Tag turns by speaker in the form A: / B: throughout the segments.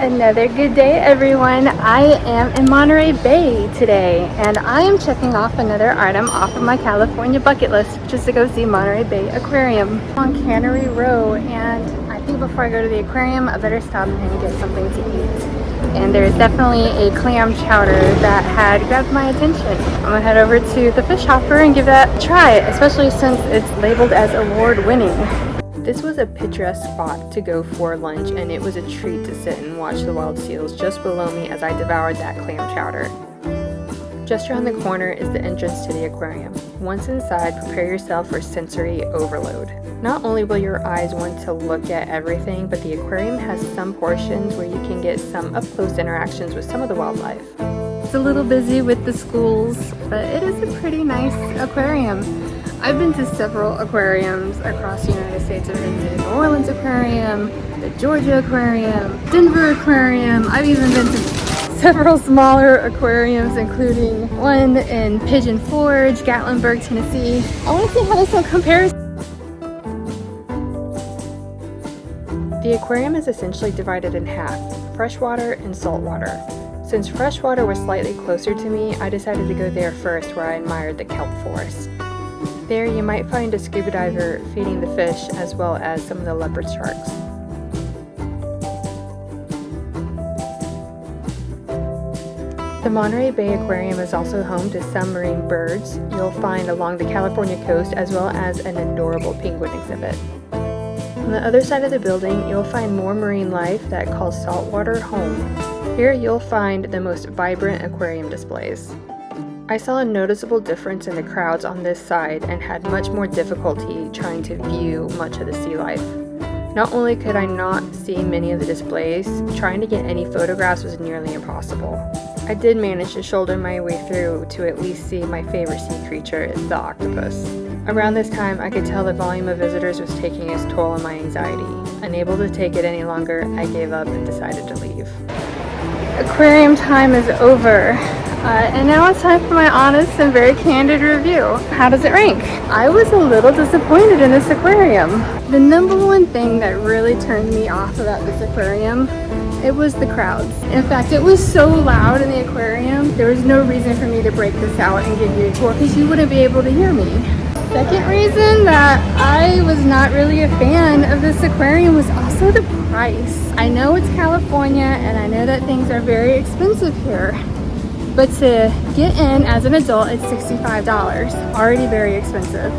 A: Another good day, everyone. I am in Monterey Bay today, and I am checking off another item off of my California bucket list, which is to go see Monterey Bay Aquarium on Cannery Row. And I think before I go to the aquarium, I better stop and get something to eat. And there's definitely a clam chowder that had grabbed my attention. I'm gonna head over to the fish hopper and give that a try, especially since it's labeled as award-winning. This was a picturesque spot to go for lunch, and it was a treat to sit and watch the wild seals just below me as I devoured that clam chowder. Just around the corner is the entrance to the aquarium. Once inside, prepare yourself for sensory overload. Not only will your eyes want to look at everything, but the aquarium has some portions where you can get some up-close interactions with some of the wildlife. It's a little busy with the schools, but it is a pretty nice aquarium. I've been to several aquariums across the United States. I've been to the New Orleans Aquarium, the Georgia Aquarium, Denver Aquarium. I've even been to several smaller aquariums, including one in Pigeon Forge, Gatlinburg, Tennessee. I want to see how this one compares. The aquarium is essentially divided in half, freshwater and saltwater. Since freshwater was slightly closer to me, I decided to go there first, where I admired the kelp forest. There you might find a scuba diver feeding the fish, as well as some of the leopard sharks. The Monterey Bay Aquarium is also home to some marine birds you'll find along the California coast, as well as an adorable penguin exhibit. On the other side of the building, you'll find more marine life that calls saltwater home. Here you'll find the most vibrant aquarium displays. I saw a noticeable difference in the crowds on this side and had much more difficulty trying to view much of the sea life. Not only could I not see many of the displays, trying to get any photographs was nearly impossible. I did manage to shoulder my way through to at least see my favorite sea creature, the octopus. Around this time, I could tell the volume of visitors was taking its toll on my anxiety. Unable to take it any longer, I gave up and decided to leave. Aquarium time is over. And now it's time for my honest and very candid review. How does it rank? I was a little disappointed in this aquarium. The number one thing that really turned me off about this aquarium, it was the crowds. In fact, it was so loud in the aquarium, there was no reason for me to break this out and give you a tour because you wouldn't be able to hear me. Second reason that I was not really a fan of this aquarium was also the price. I know it's California and I know that things are very expensive here. But to get in as an adult, it's $65, already very expensive.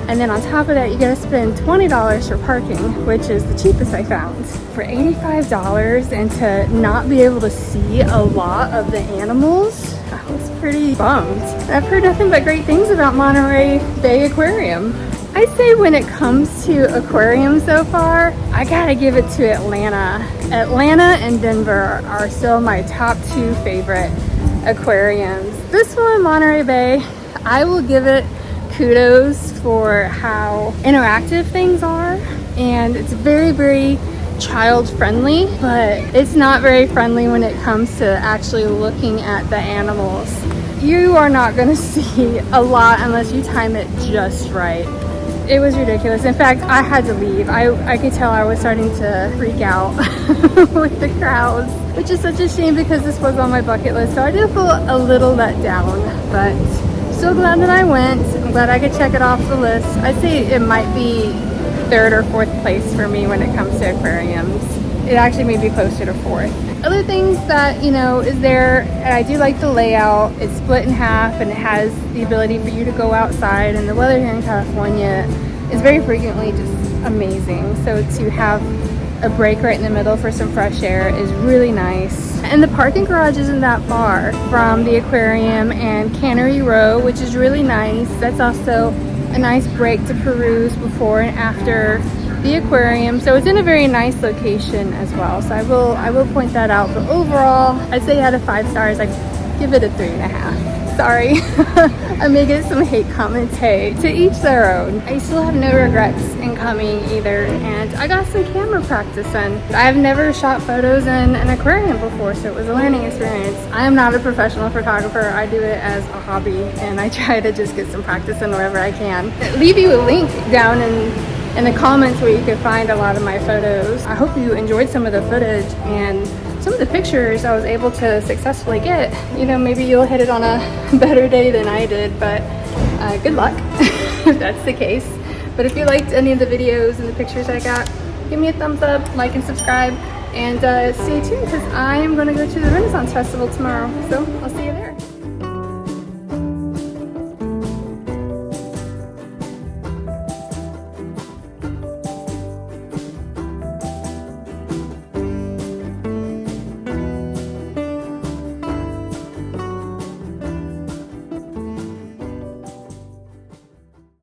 A: And then on top of that, you gotta spend $20 for parking, which is the cheapest I found. For $85 and to not be able to see a lot of the animals, I was pretty bummed. I've heard nothing but great things about Monterey Bay Aquarium. I'd say when it comes to aquariums so far, I gotta give it to Atlanta. Atlanta and Denver are still my top two favorite aquariums. This one, Monterey Bay, I will give it kudos for how interactive things are, and it's very, very child friendly, but it's not very friendly when it comes to actually looking at the animals. You are not going to see a lot unless you time it just right. It was ridiculous. In fact, I had to leave. I could tell I was starting to freak out with the crowds, which is such a shame because this was on my bucket list. So I did feel a little let down, but so glad that I went. I'm glad I could check it off the list. I'd say it might be third or fourth place for me when it comes to aquariums. It actually may be closer to fourth. Other things that, you know, is there, and I do like the layout. It's split in half and it has the ability for you to go outside, and the weather here in California is very frequently just amazing. So to have a break right in the middle for some fresh air is really nice. And the parking garage isn't that far from the aquarium and Cannery Row, which is really nice. That's also a nice break to peruse before and after the aquarium. So it's in a very nice location as well. So I will point that out. But overall, I'd say out of 5 stars, I'd give it a 3.5. Sorry, I may get some hate comments. Hey, to each their own. I still have no regrets in coming either, and I got some camera practice in. I've never shot photos in an aquarium before, so it was a learning experience. I am not a professional photographer. I do it as a hobby, and I try to just get some practice in wherever I can. I'll leave you a link down in the comments where you can find a lot of my photos. I hope you enjoyed some of the footage and some of the pictures I was able to successfully get. You know, maybe you'll hit it on a better day than I did, but good luck if that's the case. But if you liked any of the videos and the pictures I got, give me a thumbs up, like and subscribe, and stay tuned because I am going to go to the Renaissance Festival tomorrow. So I'll see you.